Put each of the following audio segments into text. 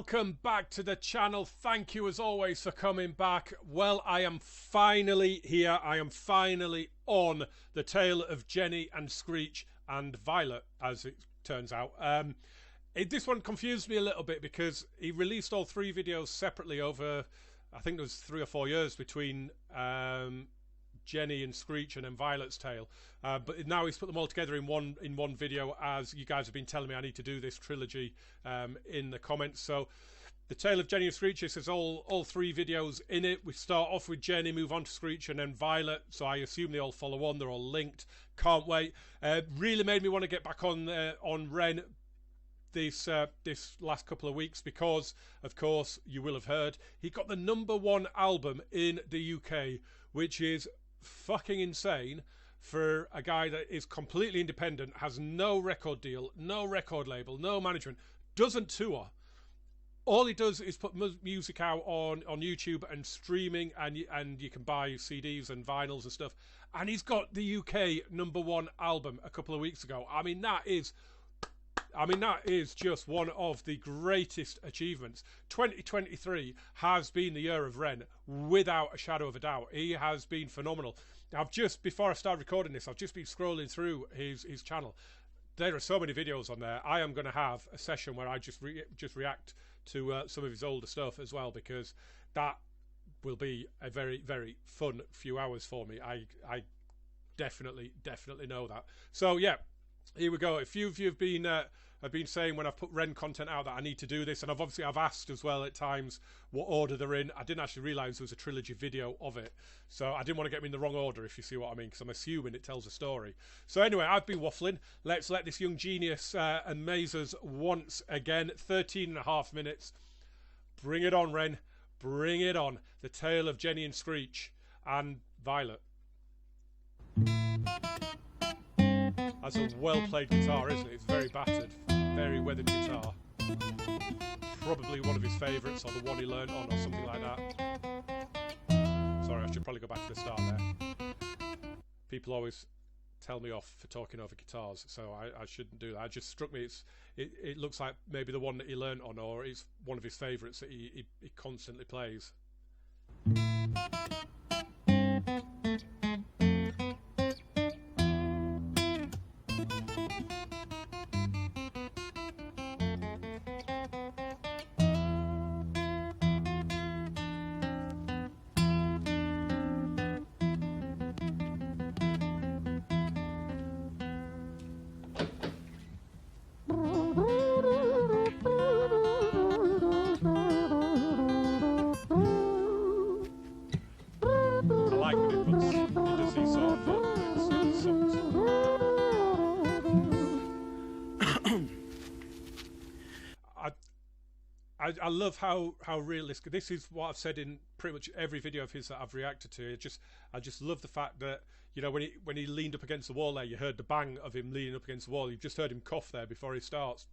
welcome back to the channel. Thank you as always for coming back. Well, I am finally here. I am finally on the tale of Jenny and Screech and Violet, as it turns out. This one confused me a little bit because he released all three videos separately over, I think there was 3 or 4 years between Jenny and Screech and then Violet's tale, but now he's put them all together in one video, as you guys have been telling me I need to do this trilogy in the comments. So the tale of Jenny and Screech, this is all 3 videos in it. We start off with Jenny, move on to Screech, and then Violet, so I assume they all follow on. They're all linked. Can't wait. Really made me want to get back on Ren this last couple of weeks because, of course, you will have heard he got the #1 album in the UK, which is fucking insane for a guy that is completely independent, has no record deal, no record label, no management, doesn't tour. All he does is put music out on YouTube and streaming, and you can buy CDs and vinyls and stuff, and he's got the UK #1 album a couple of weeks ago. I mean that is just one of the greatest achievements. 2023 has been the year of Ren, without a shadow of a doubt. He has been phenomenal. Before I start recording this, I've just been scrolling through his channel. There are so many videos on there. I am going to have a session where I just react to some of his older stuff as well, because that will be a very, very fun few hours for me. I definitely know that. So yeah, here we go. A few of you have been saying when I've put Ren content out that I need to do this, and I've asked as well at times what order they're in. I didn't actually realise there was a trilogy video of it, so I didn't want to get them in the wrong order, if you see what I mean, because I'm assuming it tells a story. So anyway, I've been waffling. Let's let this young genius amaze us once again. 13.5 minutes. Bring it on, Ren. Bring it on. The tale of Jenny and Screech and Violet. That's a well-played guitar, isn't it? It's very battered, very weathered guitar. Probably one of his favourites, or the one he learned on, or something like that. Sorry, I should probably go back to the start there. People always tell me off for talking over guitars, so I shouldn't do that. It just struck me, it looks like maybe the one that he learned on, or it's one of his favourites that he constantly plays. I love how realistic. This is what I've said in pretty much every video of his that I've reacted to. I just love the fact that, you know, when he leaned up against the wall there, you heard the bang of him leaning up against the wall. You just heard him cough there before he starts.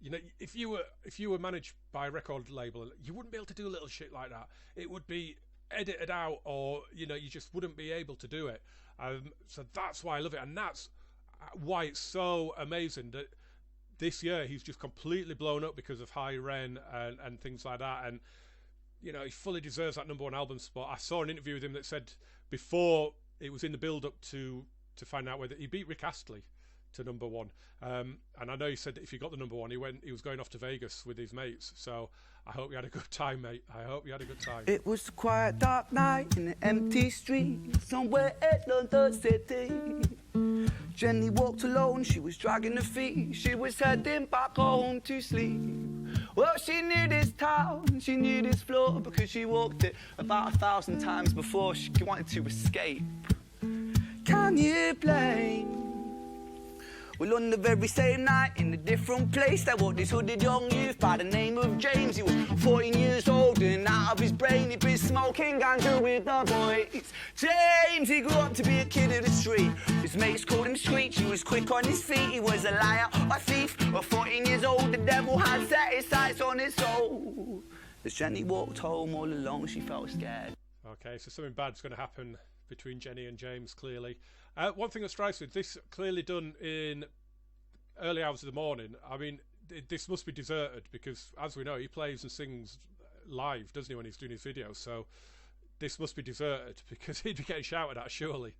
You know, if you were managed by a record label, you wouldn't be able to do a little shit like that. It would be edited out, or you know, you just wouldn't be able to do it. So that's why I love it, and that's why it's so amazing that this year he's just completely blown up because of High Ren and things like that. And you know, he fully deserves that #1 album spot. I saw an interview with him that said before it was in the build up to find out whether he beat Rick Astley to #1, and I know he said that if he got the #1 he was going off to Vegas with his mates. So I hope you had a good time, mate. I hope you had a good time. It was a quiet dark night in an empty street somewhere in London City. Jenny walked alone, she was dragging her feet, she was heading back home to sleep. Well, she knew this town, she knew this floor, because she walked it about 1,000 times before. She wanted to escape. Can you blame? Well, on the very same night, in a different place, there walked this hooded young youth by the name of James. He was 14 years old and out of his brain, he'd been smoking ganja with the boys. James, he grew up to be a kid of the street. His mates called him Screech, he was quick on his feet. He was a liar, a thief. At 14 years old, the devil had set his sights on his soul. As Jenny walked home all alone, she felt scared. Okay, so something bad's going to happen between Jenny and James, clearly. One thing that strikes me, this clearly done in early hours of the morning. I mean, this must be deserted, because as we know, he plays and sings live, doesn't he, when he's doing his videos? So this must be deserted, because he'd be getting shouted at, surely.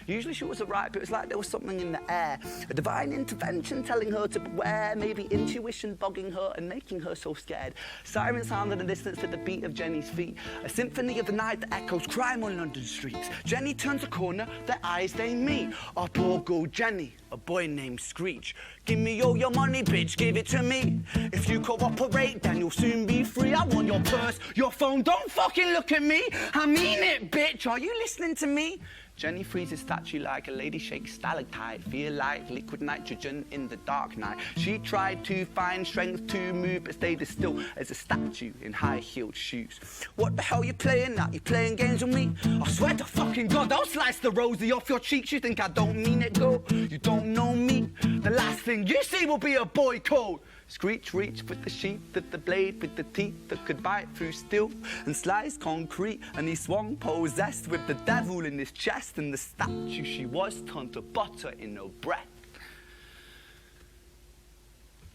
Usually she was alright, but it was like there was something in the air. A divine intervention telling her to beware, maybe intuition bogging her and making her so scared. Sirens sound in the distance to the beat of Jenny's feet. A symphony of the night that echoes crime on London streets. Jenny turns a corner, their eyes they meet. Up or go Jenny, a boy named Screech. Give me all your money, bitch, give it to me. If you cooperate, then you'll soon be free. I want your purse, your phone, don't fucking look at me. I mean it, bitch, are you listening to me? Jenny freezes statue like a lady shakes stalactite. Feel like liquid nitrogen in the dark night. She tried to find strength to move, but stayed as still as a statue in high-heeled shoes. What the hell you playing at? You playing games with me? I swear to fucking God, I'll slice the rosy off your cheeks. You think I don't mean it, go? You don't know me. The last thing you see will be a boy code. Screech reached with the sheath of the blade, with the teeth that could bite through steel and slice concrete, and he swung possessed with the devil in his chest, and the statue she was turned to butter in her breath.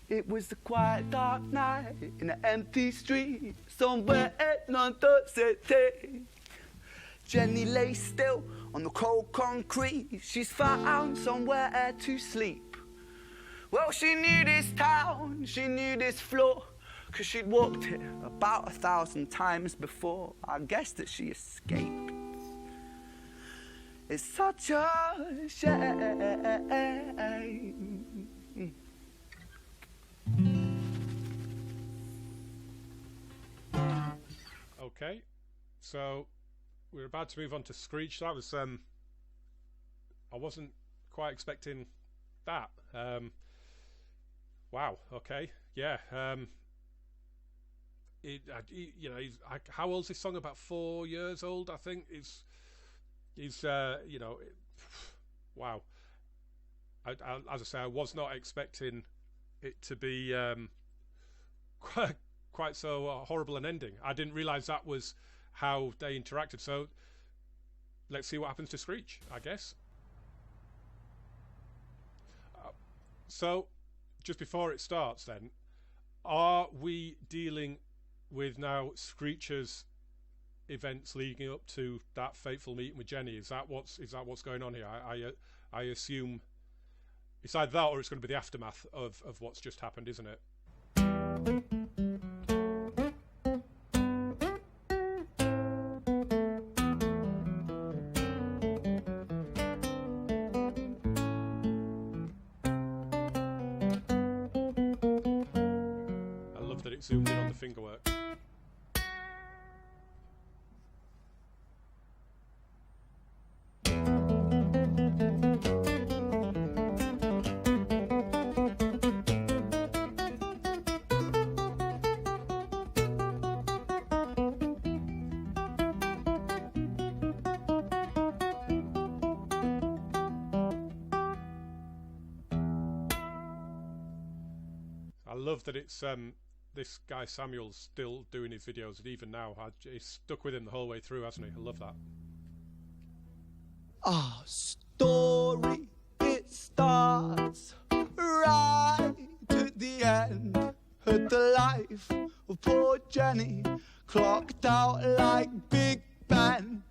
It was a quiet dark night in an empty street somewhere in London City. Jenny lay still on the cold concrete. She's found somewhere to sleep. Well, she knew this town, she knew this floor, 'cause she'd walked it about 1,000 times before. I guess that she escaped. It's such a shame. Okay, so we're about to move on to Screech. That was I wasn't quite expecting that. Wow. Okay. Yeah. You know, how old's this song? About 4 years old, I think. He's you know, wow. As I say, I was not expecting it to be quite so horrible an ending. I didn't realise that was how they interacted. So let's see what happens to Screech, I guess. So, just before it starts then, are we dealing with now Screech's events leading up to that fateful meeting with Jenny? Is that what's going on here? I assume it's either that or it's going to be the aftermath of what's just happened, isn't it? It zoomed in on the finger work. I love that it's this guy Samuel's still doing his videos, and even now he's stuck with him the whole way through, hasn't he? I love that. Our story, it starts right at the end of the life of poor Jenny, clocked out like Big Ben.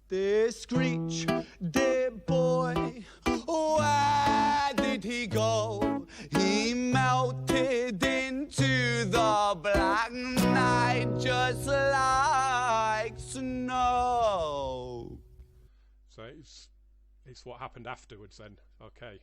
This Screech, dear boy, where did he go? He melted into the black night just like snow. So it's what happened afterwards then. Okay.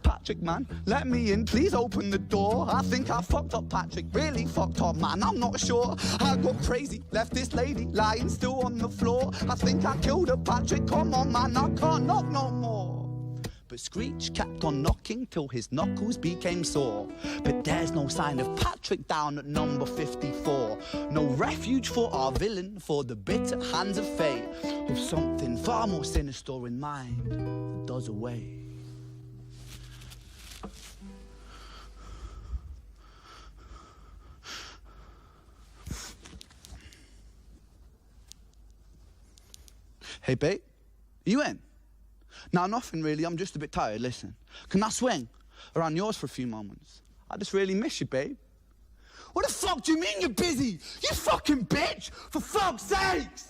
Patrick, man, let me in, please open the door. I think I fucked up, Patrick, really fucked up, man, I'm not sure. I got crazy, left this lady lying still on the floor. I think I killed her, Patrick, come on, man, I can't knock no more. But Screech kept on knocking till his knuckles became sore. But there's no sign of Patrick down at number 54. No refuge for our villain, for the bitter hands of fate, with something far more sinister in mind that does away. Hey, babe, you in? Nah, nothing really, I'm just a bit tired, listen. Can I swing around yours for a few moments? I just really miss you, babe. What the fuck do you mean you're busy? You fucking bitch! For fuck's sakes!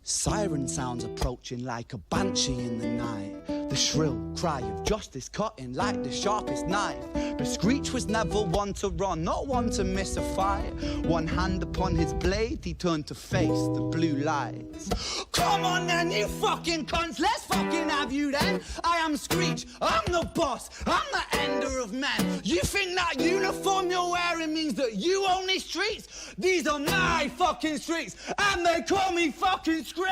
Siren sounds approaching like a banshee in the night. The shrill cry of justice cutting like the sharpest knife. But Screech was never one to run, not one to miss a fight. One hand upon his blade, he turned to face the blue lights. Come on then, you fucking cunts, let's fucking have you then. I am Screech, I'm the boss, I'm the ender of men. You think that uniform you're wearing means that you own these streets? These are my fucking streets, and they call me fucking Screech.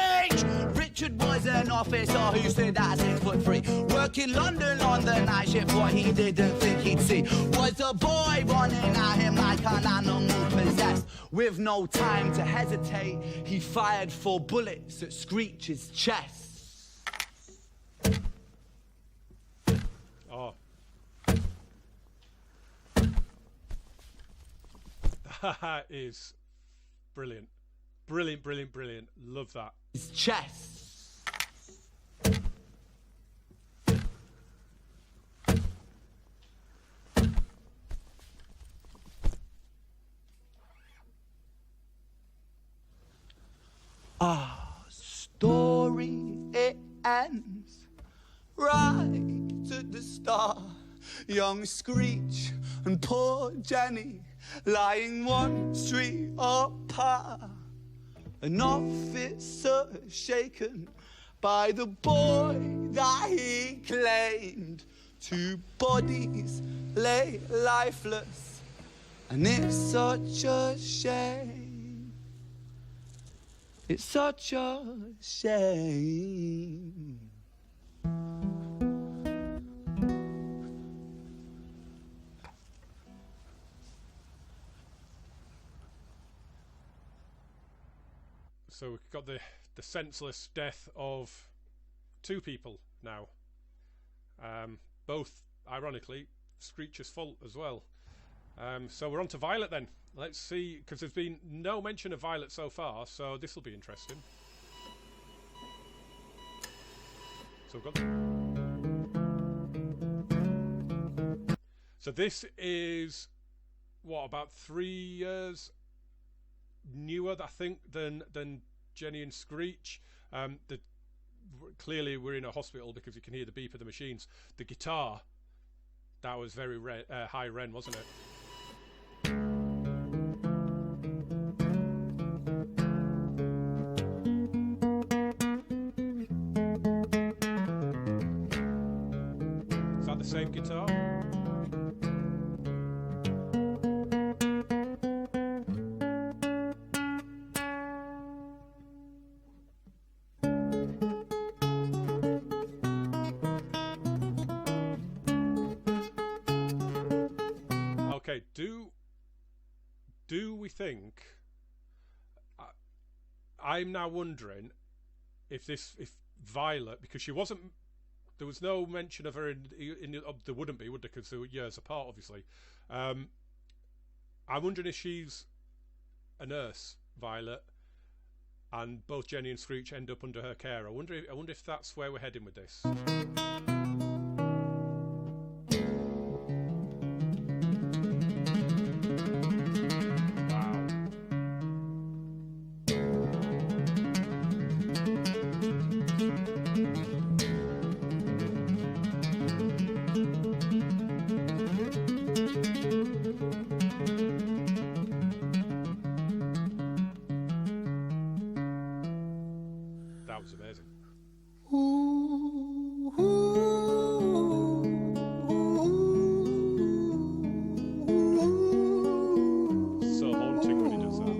Richard was an officer who stood at 6'3", working London on the night shift. What he didn't think he'd see was a boy running at him like an animal possessed. With no time to hesitate, he fired 4 bullets at Screech's chest. Oh. That is brilliant. Brilliant, brilliant, brilliant. Love that. His chest. Our story, it ends right at the start. Young Screech and poor Jenny lying 1 street apart. An officer shaken by the boy that he claimed. 2 bodies lay lifeless, and it's such a shame. It's such a shame. So we've got the senseless death of 2 people now. Both, ironically, Screech's fault as well. So we're on to Violet then. Let's see, because there's been no mention of Violet so far, so this will be interesting. So we've got... So this is, what, about 3 years newer, I think, than Jenny and Screech. Clearly we're in a hospital because you can hear the beep of the machines. The guitar, that was very high ren, wasn't it? Is that the same guitar? Okay, do we think... I'm now wondering if Violet, because she wasn't... There was no mention of her there wouldn't be, would there? Because they were years apart, obviously. I'm wondering if she's a nurse, Violet, and both Jenny and Screech end up under her care. I wonder if that's where we're heading with this. That was amazing. So haunting when he does that.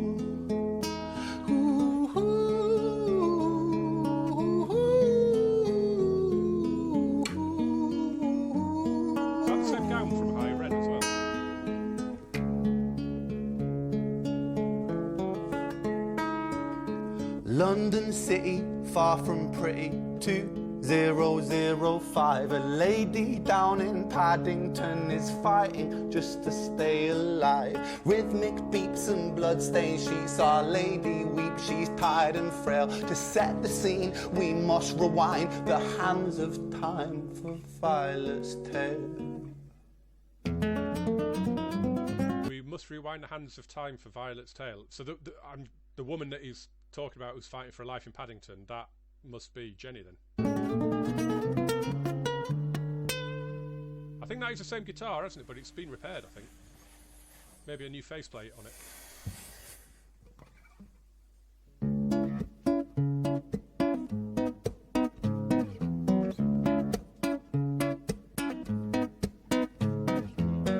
Is that the same gown from High Red as well? London City, far from pretty to 005. A lady down in Paddington is fighting just to stay alive. Rhythmic beats and bloodstains, she saw a lady weep. She's tired and frail. To set the scene, we must rewind the hands of time for Violet's tale. We must rewind the hands of time for Violet's tale. So the woman that he's talking about who's fighting for her life in Paddington, that must be Jenny then. I think that is the same guitar, hasn't it? But it's been repaired, I think. Maybe a new faceplate on it.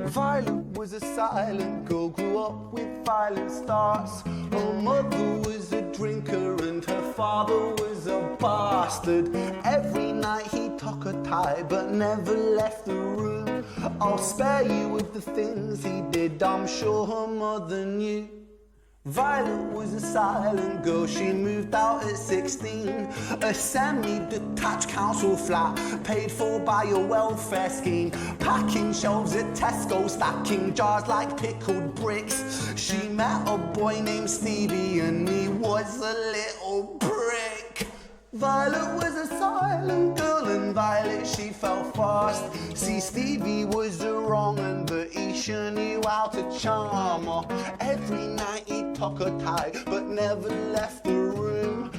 Violet was a silent girl, grew up with violent starts. Her mother was a drinker and her father was a bastard. Every night he took her tie but never left the room. I'll spare you of the things he did, I'm sure her mother knew. Violet was a silent girl, she moved out at 16. A semi-detached council flat, paid for by a welfare scheme. Packing shelves at Tesco, stacking jars like pickled bricks. She met a boy named Stevie and he was a little prick. Violet was a silent girl and Violet, she fell fast. See, Stevie was a wrong un, but he sure knew how to charm her. Every night he took her tie, but never left the room.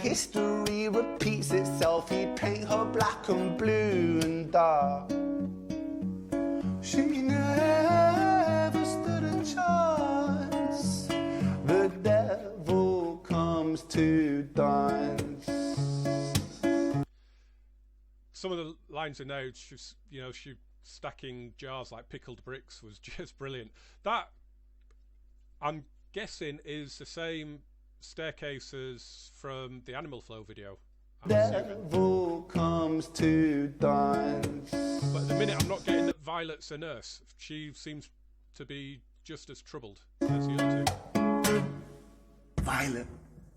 History repeats itself, he'd paint her black and blue and dark. She never stood a chance. The devil comes to dance. Some of the lines in there, she's, you know, she stacking jars like pickled bricks was just brilliant. That, I'm guessing, is the same staircases from the Animal Flow video. Devil comes to dance. But at the minute I'm not getting that Violet's a nurse. She seems to be just as troubled as the other two. Violet,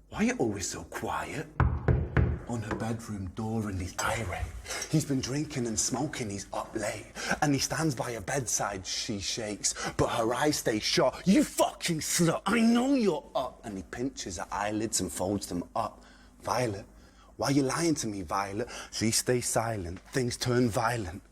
why are you always so quiet? On her bedroom door and he's irate. He's been drinking and smoking, he's up late. And he stands by her bedside, she shakes, but her eyes stay shut. You fucking slut, I know you're up. And he pinches her eyelids and folds them up. Violet, why are you lying to me, Violet? She stays silent, things turn violent.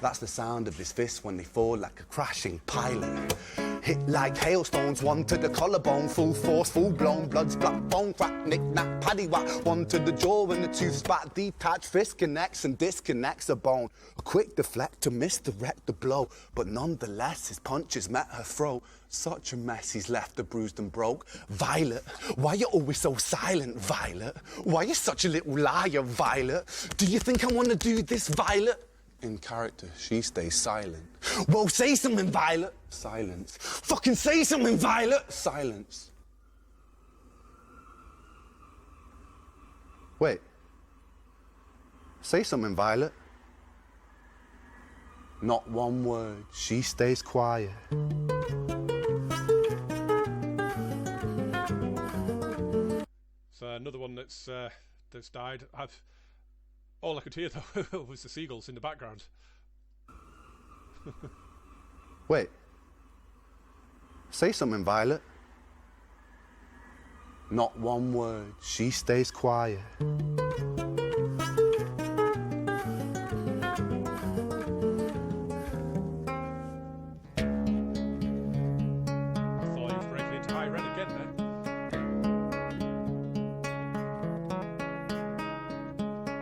That's the sound of his fists when they fall like a crashing pilot. Hit like hailstones, one to the collarbone, full force, full blown, blood splat, bone crack, knick-knack, paddywhack, one to the jaw and the tooth spat, detached fist connects and disconnects a bone. A quick deflect to misdirect the blow, but nonetheless his punches met her throat. Such a mess he's left her bruised and broke. Violet, why you always so silent, Violet? Why you such a little liar, Violet? Do you think I want to do this, Violet? In character, she stays silent. Well, say something, Violet. Silence. Fucking say something, Violet. Silence. Wait. Say something, Violet. Not one word. She stays quiet. So another one that's died. All I could hear though was the seagulls in the background. Wait. Say something, Violet. Not one word. She stays quiet.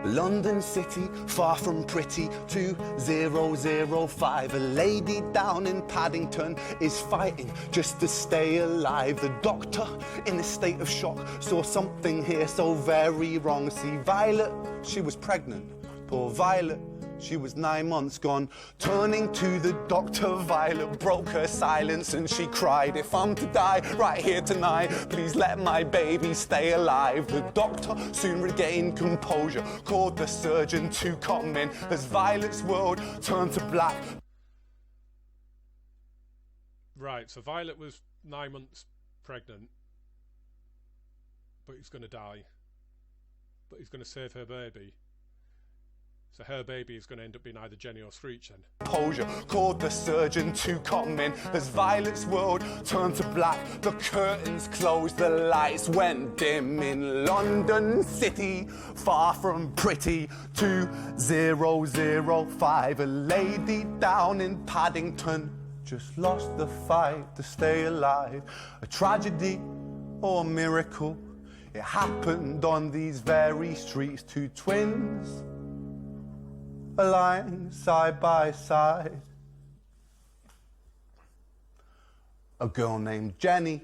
London City, far from pretty, 2005. A lady down in Paddington is fighting just to stay alive. The doctor, in a state of shock, saw something here so very wrong. See, Violet, she was pregnant. Poor Violet, she was 9 months gone. Turning to the doctor, Violet broke her silence and she cried, if I'm to die right here tonight, please let my baby stay alive. The doctor soon regained composure, called the surgeon to come in as Violet's world turned to black. Right, so Violet was 9 months pregnant, but he's going to die. but he's going to save her baby. So her baby is going to end up being either Jenny or Screech then. Composure called the surgeon to come in as Violet's world turned to black. The curtains closed, the lights went dim in London City, far from pretty. 2005, a lady down in Paddington just lost the fight to stay alive. A tragedy or a miracle, it happened on these very streets. Two twins aligned side by side. A girl named Jenny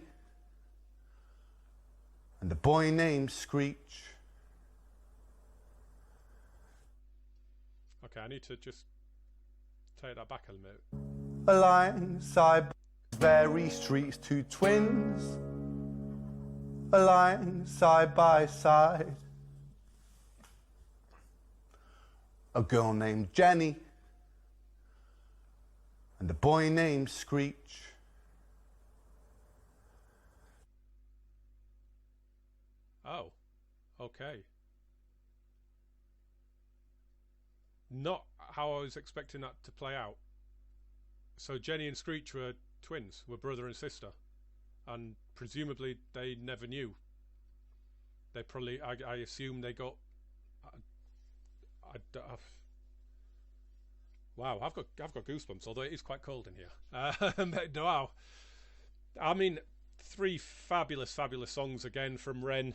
and a boy named Screech. Okay, I need to just take that back a minute. Aligned side by very streets. Two twins aligned side by side. A girl named Jenny and a boy named Screech. Oh, okay. Not how I was expecting that to play out. So Jenny and Screech were twins, were brother and sister, and presumably they never knew. They probably, I assume they got. Wow, I've got goosebumps. Although it is quite cold in here. Wow, I mean, 3 fabulous songs again from Ren.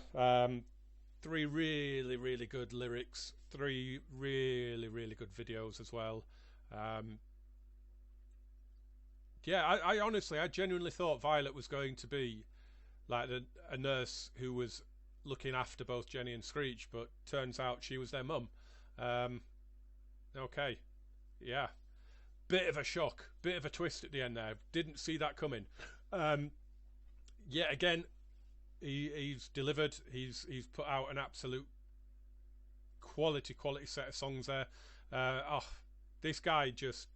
3 really good lyrics. 3 really good videos as well. Yeah, I honestly, I genuinely thought Violet was going to be like a nurse who was looking after both Jenny and Screech, but turns out she was their mum. Okay, yeah, bit of a shock, bit of a twist at the end there. Didn't see that coming. Yeah, again, he's delivered. He's put out an absolute quality set of songs there. This guy just,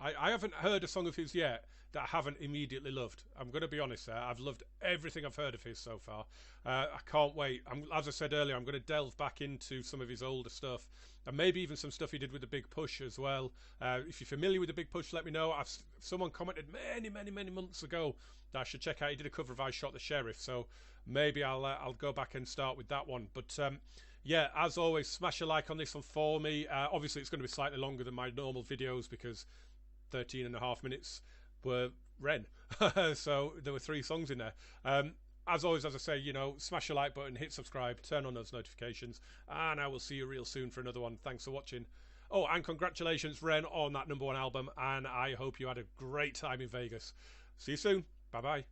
I haven't heard a song of his yet that I haven't immediately loved. I'm going to be honest there. I've loved everything I've heard of his so far. I can't wait. As I said earlier, I'm going to delve back into some of his older stuff, and maybe even some stuff he did with The Big Push as well. If you're familiar with The Big Push, let me know. Someone commented many months ago that I should check out. He did a cover of I Shot the Sheriff, so maybe I'll go back and start with that one. But yeah, as always, smash a like on this one for me. Obviously, it's going to be slightly longer than my normal videos because 13.5 minutes were Ren. So there were 3 songs in there. As always, as I say, you know, smash a like button, hit subscribe, turn on those notifications, and I will see you real soon for another one. Thanks for watching. Oh, and congratulations, Ren, on that #1 album, and I hope you had a great time in Vegas. See you soon. Bye-bye.